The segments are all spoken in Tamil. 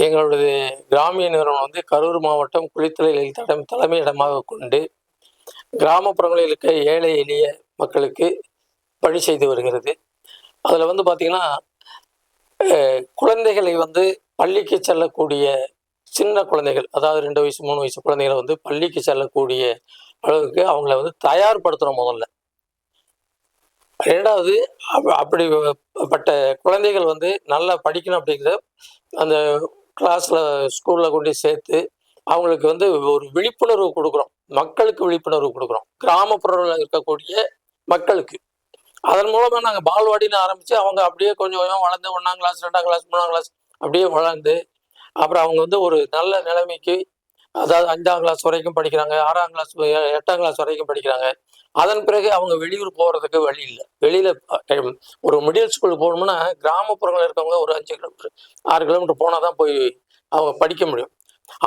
எங்களுடைய கிராமிய நிறுவனம் வந்து கரூர் மாவட்டம் குளித்தலை தலைமையிடமாக கொண்டு கிராமப்புறங்களில் இருக்க ஏழை எளிய மக்களுக்கு பணி செய்து வருகிறது. அதில் வந்து பார்த்திங்கன்னா, குழந்தைகளை வந்து பள்ளிக்கு செல்லக்கூடிய சின்ன குழந்தைகள், அதாவது 2 வயசு 3 வயசு குழந்தைகளை வந்து பள்ளிக்கு செல்லக்கூடிய அளவுக்கு அவங்கள வந்து தயார்படுத்துகிறோம் முதல்ல. 2வது அப்படிப்பட்ட குழந்தைகள் வந்து நல்லா படிக்கணும் அப்படிங்கிற அந்த கிளாஸில் ஸ்கூலில் கொண்டு சேர்த்து அவங்களுக்கு வந்து ஒரு விழிப்புணர்வு கொடுக்குறோம். மக்களுக்கு விழிப்புணர்வு கொடுக்குறோம், கிராமப்புறங்களில் இருக்கக்கூடிய மக்களுக்கு. அதன் மூலமாக நாங்கள் பால்வாடின்னு ஆரம்பித்து அவங்க அப்படியே கொஞ்சம் கொஞ்சம் வளர்ந்து 1ஆம் கிளாஸ் 2ஆம் கிளாஸ் 3ஆம் கிளாஸ் அப்படியே வளர்ந்து அப்புறம் அவங்க வந்து ஒரு நல்ல நிலைமைக்கு, அதாவது 5ஆம் கிளாஸ் வரைக்கும் படிக்கிறாங்க, 6ஆம் கிளாஸ் 8ஆம் கிளாஸ் வரைக்கும் படிக்கிறாங்க. அதன் பிறகு அவங்க வெளியூர் போகிறதுக்கு வழி இல்லை. வெளியில் ஒரு மிடில் ஸ்கூல் போகணும்னா கிராமப்புறங்களில் இருக்கவங்க ஒரு 5 கிலோமீட்டர் 6 கிலோமீட்டர் போனால் தான் போய் அவங்க படிக்க முடியும்.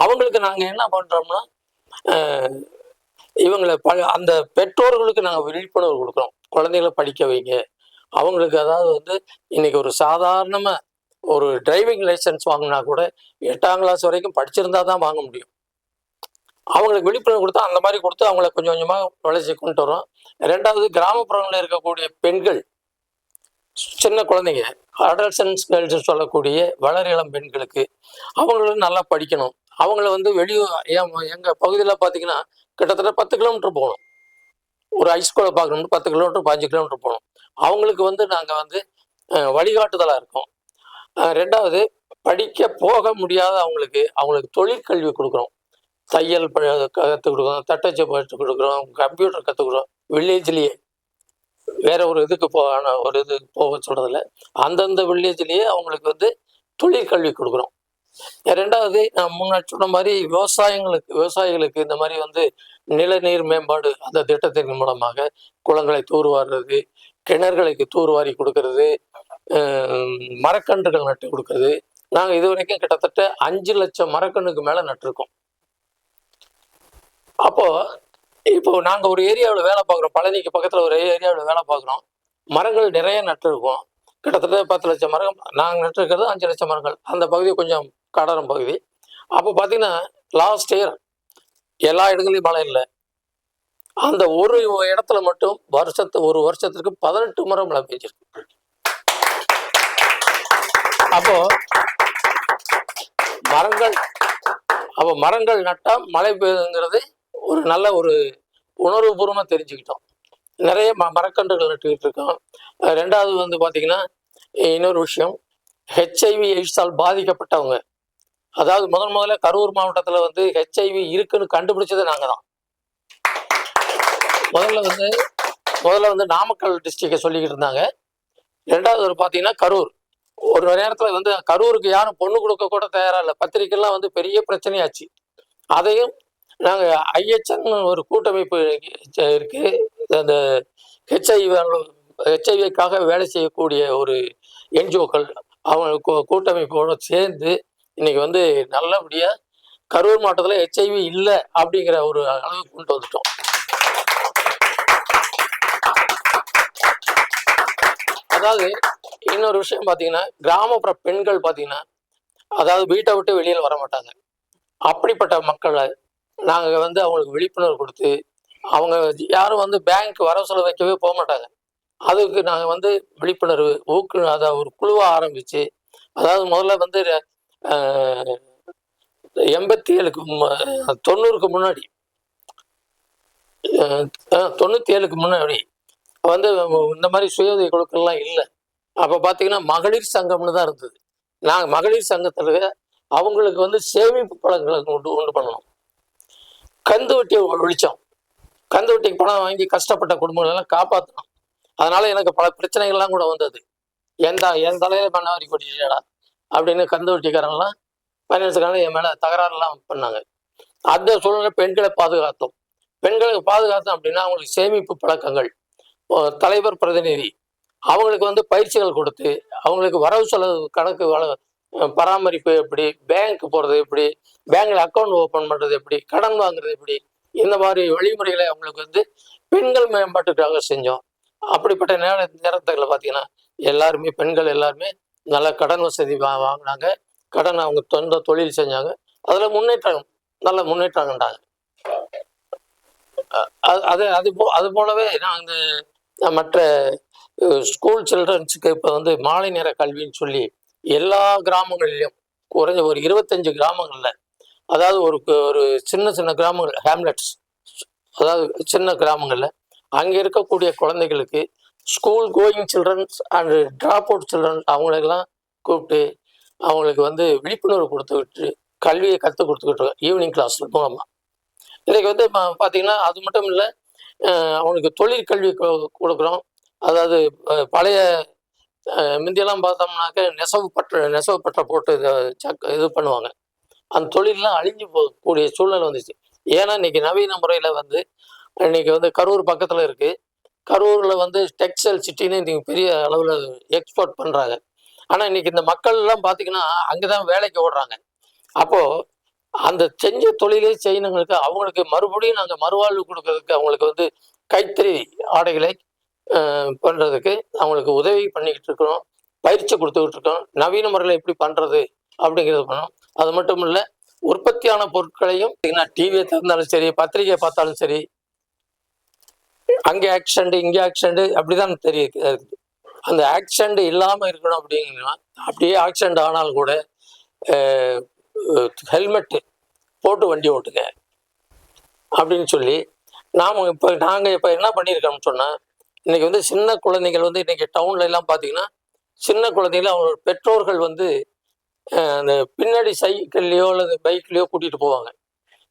அவங்களுக்கு நாங்கள் என்ன பண்ணுறோம்னா, இவங்களை அந்த பெற்றோர்களுக்கு நாங்கள் விழிப்புணர்வு கொடுக்குறோம். குழந்தைகளை படிக்க வைங்க. அவங்களுக்கு அதாவது வந்து இன்னைக்கு ஒரு சாதாரணமாக ஒரு டிரைவிங் லைசன்ஸ் வாங்கினா கூட 8ஆம் கிளாஸ் வரைக்கும் படிச்சிருந்தா தான் வாங்க முடியும். அவங்களுக்கு விழிப்புணர்வு கொடுத்தா அந்த மாதிரி கொடுத்து அவங்கள கொஞ்சம் கொஞ்சமாக வளர்ச்சி கொண்டு வரோம். 2வது, கிராமப்புறங்களில் இருக்கக்கூடிய பெண்கள், சின்ன குழந்தைங்க, அடல்சன்ஸ் கேர்ள்ஸ் சொல்லக்கூடிய வளர் இளம் பெண்களுக்கு அவங்களும் நல்லா படிக்கணும். அவங்கள வந்து வெளியூர் எங்கள் பகுதியில் பார்த்தீங்கன்னா கிட்டத்தட்ட 10 கிலோமீட்டர் போகணும். ஒரு ஹைஸ்கூலை பார்க்கணும்னு 10 கிலோமீட்டர் 15 கிலோமீட்டர் போகணும். அவங்களுக்கு வந்து நாங்கள் வந்து வழிகாட்டுதலாக இருக்கோம். 2வது, படிக்க போக முடியாத அவங்களுக்கு தொழிற்கல்வி கொடுக்குறோம். தையல் கற்றுக் கொடுக்குறோம், தட்டச்சு கற்றுக் கொடுக்குறோம், கம்ப்யூட்டர் கற்றுக் கொடுக்குறோம். வில்லேஜ்லேயே வேற ஒரு இதுக்கு போக சொல்கிறதில்ல, அந்தந்த வில்லேஜ்லேயே அவங்களுக்கு வந்து தொழிற்கல்வி கொடுக்குறோம். 2வது, நான் முன்னாடி சொன்ன மாதிரி விவசாயிகளுக்கு இந்த மாதிரி வந்து நிலநீர் மேம்பாடு அந்த திட்டத்தின் மூலமாக குளங்களை தூர்வாடுறது, கிணறுகளுக்கு தூர்வாரி கொடுக்கறது, மரக்கன்றுகள் நட்டு கொடுக்கறது. நாங்கள் இது வரைக்கும் கிட்டத்தட்ட 5 லட்சம் மரக்கன்றுக்கு மேலே நட்டிருக்கோம். இப்போ நாங்கள் ஒரு ஏரியாவில் வேலை பார்க்குறோம், பழனிக்கு பக்கத்தில் ஒரு ஏரியாவில் வேலை பார்க்குறோம். மரங்கள் நிறைய நட்டிருக்கோம். கிட்டத்தட்ட 10 லட்சம் மரம். நாங்கள் நட்டிருக்கிறது 5 லட்சம் மரங்கள். அந்த பகுதி கொஞ்சம் கடலம் பகுதி. அப்போ பார்த்தீங்கன்னா லாஸ்ட் இயர் எல்லா இடங்களையும் மழை இல்லை. அந்த ஒரு இடத்துல மட்டும் ஒரு வருஷத்துக்கு 18 மரம் மழை பெஞ்சிருக்கு. அப்போ மரங்கள் நட்டா மழை பெய்யுங்கிறது ஒரு நல்ல ஒரு உணர்வுபூர்வமாக தெரிஞ்சுக்கிட்டோம். நிறைய மரக்கன்றுகள் நட்டுக்கிட்டு இருக்கோம். 2வது வந்து பார்த்தீங்கன்னா, இன்னொரு விஷயம், ஹெச்ஐவி எய்ட்ஸால் பாதிக்கப்பட்டவங்க, அதாவது முதல்ல கரூர் மாவட்டத்தில் வந்து ஹெச்ஐவி இருக்குன்னு கண்டுபிடிச்சது நாங்கள் தான். முதல்ல வந்து நாமக்கல் டிஸ்ட்ரிக்டை சொல்லிக்கிட்டு இருந்தாங்க. 2வது ஒரு பார்த்தீங்கன்னா கரூர். ஒரு நேரத்தில் வந்து கரூருக்கு யாரும் பொண்ணு கொடுக்க கூட தயாராக இல்லை. பத்திரிக்கைலாம் வந்து பெரிய பிரச்சனையாச்சு. அதையும் நாங்கள் IHN ஒரு கூட்டமைப்பு இருக்கு, அந்த ஹெச்ஐவிக்காக வேலை செய்யக்கூடிய ஒரு NGOக்கள், அவங்க கூட்டமைப்போடு சேர்ந்து இன்னைக்கு வந்து நல்லபடியாக கரூர் மாவட்டத்தில் ஹெச்ஐவி இல்லை அப்படிங்கிற ஒரு அளவுக்கு கொண்டு வந்துட்டோம். அதாவது இன்னொரு விஷயம் பார்த்தீங்கன்னா, கிராமப்புற பெண்கள் பார்த்தீங்கன்னா, அதாவது வீட்டை விட்டு வெளியில் வர மாட்டாங்க. அப்படிப்பட்ட மக்களை நாங்கள் வந்து அவங்களுக்கு விழிப்புணர்வு கொடுத்து, அவங்க யாரும் வந்து பேங்க் வரவு செலவு வைக்கவே போக மாட்டாங்க. அதுக்கு நாங்கள் வந்து விழிப்புணர்வு அதை ஒரு குழுவாக ஆரம்பித்து, அதாவது முதல்ல வந்து 87க்கு 90க்கு முன்னாடி 97க்கு முன்னாடி வந்து இந்த மாதிரி சுய உதவி குழுக்கள்லாம் இல்லை. அப்போ பார்த்தீங்கன்னா மகளிர் சங்கம்னு தான் இருந்தது. நாங்கள் மகளிர் சங்கத்தில் அவங்களுக்கு வந்து சேமிப்பு பழங்களை உண்டு பண்ணணும். கந்து வட்டியை ஒழிச்சோம். கந்து வட்டிக்கு பணம் வாங்கி கஷ்டப்பட்ட குடும்பங்களெல்லாம் காப்பாற்றணும். அதனால எனக்கு பல பிரச்சனைகள்லாம் கூட வந்தது. என் தலையில மண்ணாரி கொட்டிடா அப்படின்னு கந்து வட்டிக்காரங்களாம் ஃபைனான்ஸுக்காரங்க என் மேலே தகராறுலாம் பண்ணாங்க. அந்த சூழ்நிலை பெண்களை பாதுகாத்தோம். பெண்களுக்கு பாதுகாத்தோம் அப்படின்னா அவங்களுக்கு சேமிப்பு பழக்கங்கள், தலைவர் பிரதிநிதி, அவங்களுக்கு வந்து பயிற்சிகள் கொடுத்து, அவங்களுக்கு வரவு செலவு கணக்கு பராமரிப்பு எப்படி, பேங்க் போகிறது எப்படி, பேங்க்ல அக்கௌண்ட் ஓப்பன் பண்ணுறது எப்படி, கடன் வாங்குறது எப்படி, இந்த மாதிரி வழிமுறைகளை அவங்களுக்கு வந்து பெண்கள் மேம்பாட்டுக்காக செஞ்சோம். அப்படிப்பட்ட நேரத்தில் பார்த்தீங்கன்னா பெண்கள் எல்லாருமே நல்ல கடன் வசதி வாங்கினாங்க, கடனை அவங்க சொந்த தொழில் செஞ்சாங்க. அதில் முன்னேற்றம், நல்ல முன்னேற்றம் கண்டாங்க. அது போலவே நான் இந்த மற்ற ஸ்கூல் சில்ட்ரன்ஸுக்கு இப்போ வந்து மாலை நேர கல்வின்னு சொல்லி எல்லா கிராமங்களிலும் குறைஞ்ச ஒரு 25 கிராமங்களில், அதாவது ஒரு ஒரு சின்ன சின்ன கிராமங்கள், ஹேம்லெட்ஸ், அதாவது சின்ன கிராமங்களில் அங்கே இருக்கக்கூடிய குழந்தைகளுக்கு school going childrens and drop out children அவங்களெல்லாம் கூப்பிட்டு அவங்களுக்கு வந்து விழிப்புணர்வு கொடுத்துக்கிட்டு கல்வியை கற்றுக் கொடுத்துக்கிட்டு ஈவினிங் கிளாஸ் மூலமாக. இன்றைக்கி வந்து பார்த்திங்கன்னா அது மட்டும் இல்லை, அவங்களுக்கு தொழிற்கல்வி கொடுக்குறோம். அதாவது பழைய முந்தியெல்லாம் பார்த்தோம்னாக்க நெசவு பற்ற போட்டு இது பண்ணுவாங்க. அந்த தொழிலெலாம் அழிஞ்சு போகக்கூடிய சூழ்நிலை வந்துச்சு. ஏன்னா இன்றைக்கி நவீன முறையில் வந்து இன்றைக்கி வந்து கரூர் பக்கத்தில் இருக்குது. கரூரில் வந்து டெக்ஸ்டைல் சிட்டின்னு இன்றைக்கி பெரிய அளவில் எக்ஸ்போர்ட் பண்ணுறாங்க. ஆனால் இன்றைக்கி இந்த மக்கள்லாம் பார்த்திங்கன்னா அங்கே தான் வேலைக்கு ஓடுறாங்க. அப்போது அந்த செஞ்ச தொழிலே செய்யணுங்களுக்கு அவங்களுக்கு மறுபடியும் நாங்கள் மறுவாழ்வு கொடுக்கறதுக்கு அவங்களுக்கு வந்து கைத்தறி ஆடைகளை பண்ணுறதுக்கு அவங்களுக்கு உதவி பண்ணிக்கிட்டு இருக்கிறோம், பயிற்சி கொடுத்துக்கிட்டு இருக்கோம். நவீன முறையில் எப்படி பண்ணுறது அப்படிங்கிறது பண்ணோம். அது மட்டும் இல்லை, உற்பத்தியான பொருட்களையும் டிவியை திறந்தாலும் சரி, பத்திரிகையை பார்த்தாலும் சரி, அங்கே ஆக்சிடென்ட் இங்கே ஆக்சிடென்ட் அப்படிதான் தெரியுது. அந்த ஆக்சிடென்ட் இல்லாமல் இருக்கணும் அப்படிங்கன்னா, அப்படியே ஆக்சிடென்ட் ஆனாலும் கூட ஹெல்மெட்டு போட்டு வண்டி ஓட்டுங்க அப்படின்னு சொல்லி நாங்கள் இப்போ என்ன பண்ணியிருக்கோம்னு சொன்னால், இன்றைக்கி வந்து சின்ன குழந்தைகள் வந்து இன்றைக்கி டவுன்ல எல்லாம் பார்த்தீங்கன்னா சின்ன குழந்தைங்கள அவங்க பெற்றோர்கள் வந்து அந்த பின்னாடி சைக்கிள்லையோ அல்லது பைக்லேயோ கூட்டிகிட்டு போவாங்க.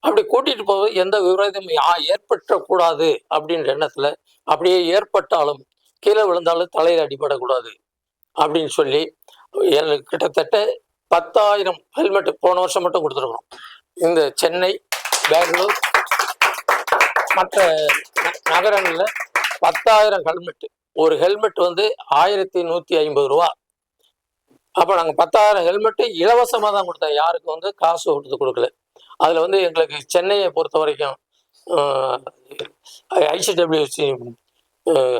அப்படி கூட்டிகிட்டு போவது எந்த விபரீதமும் ஏற்பட்டக்கூடாது அப்படின்ற எண்ணத்தில், அப்படியே ஏற்பட்டாலும் கீழே விழுந்தாலும் தலையில் அடிபடக்கூடாது அப்படின்னு சொல்லி கிட்டத்தட்ட 10,000 ஹெல்மெட்டு போன வருஷம் மட்டும் கொடுத்துருக்கோம். இந்த சென்னை, பெங்களூர் மற்ற நகரங்களில் 10,000 ஹெல்மெட்டு. ஒரு ஹெல்மெட் வந்து 1150 ரூபா. அப்போ நாங்கள் 10,000 ஹெல்மெட்டு இலவசமாக தான் கொடுத்தோம், யாருக்கும் வந்து காசு கொடுக்கல. அதில் வந்து எங்களுக்கு சென்னையை பொறுத்த வரைக்கும் ஐசிடபிள்யூசி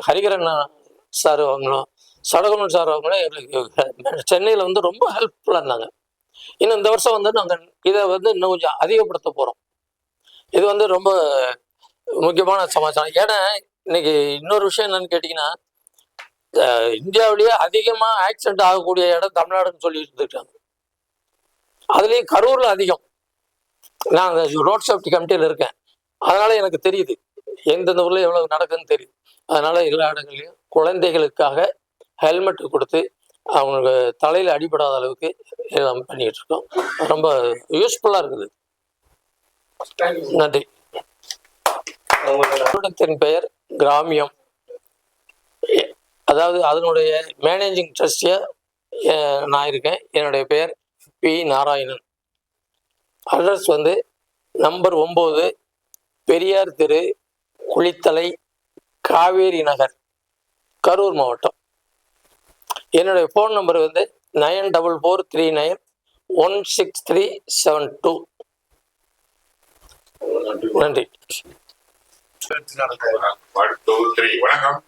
ஹரிகரன் சார் அவங்களும் சடகுணன் சார் அவங்களும் எங்களுக்கு சென்னையில் வந்து ரொம்ப ஹெல்ப்ஃபுல்லாக இருந்தாங்க. இன்னும் இந்த வருஷம் வந்து நாங்கள் இதை வந்து இன்னும் கொஞ்சம் அதிகப்படுத்த போகிறோம். இது வந்து ரொம்ப முக்கியமான சமாச்சாரம். ஏன்னா இன்னைக்கு இன்னொரு விஷயம் என்னன்னு கேட்டிங்கன்னா, இந்தியாவிலேயே அதிகமாக ஆக்சிடென்ட் ஆகக்கூடிய இடம் தமிழ்நாடுன்னு சொல்லி இருந்துட்டாங்க. அதுலேயும் கரூரில் அதிகம். நான் ரோட் சேஃப்டி கமிட்டியில் இருக்கேன், அதனால் எனக்கு தெரியுது எந்தெந்த ஊரில் எவ்வளோ நடக்குதுன்னு தெரியுது. அதனால் எல்லா இடங்கள்லையும் குழந்தைகளுக்காக ஹெல்மெட்டு கொடுத்து அவங்களுக்கு தலையில் அடிபடாத அளவுக்கு எல்லாம் பண்ணிக்கிட்டு இருக்கோம். ரொம்ப யூஸ்ஃபுல்லாக இருக்குது. நன்றி. நிறுவனத்தின் பெயர் கிராமியம். அதாவது அதனுடைய மேனேஜிங் ட்ரஸ்டியாக நான் இருக்கேன். என்னுடைய பெயர் பி. நாராயணன். அட்ரஸ் வந்து நம்பர் 9 பெரியார் தெரு, குளித்தலை, காவேரி நகர், கரூர் மாவட்டம். என்னுடைய ஃபோன் நம்பர் வந்து 9443916372. நன்றி. வணக்கம்.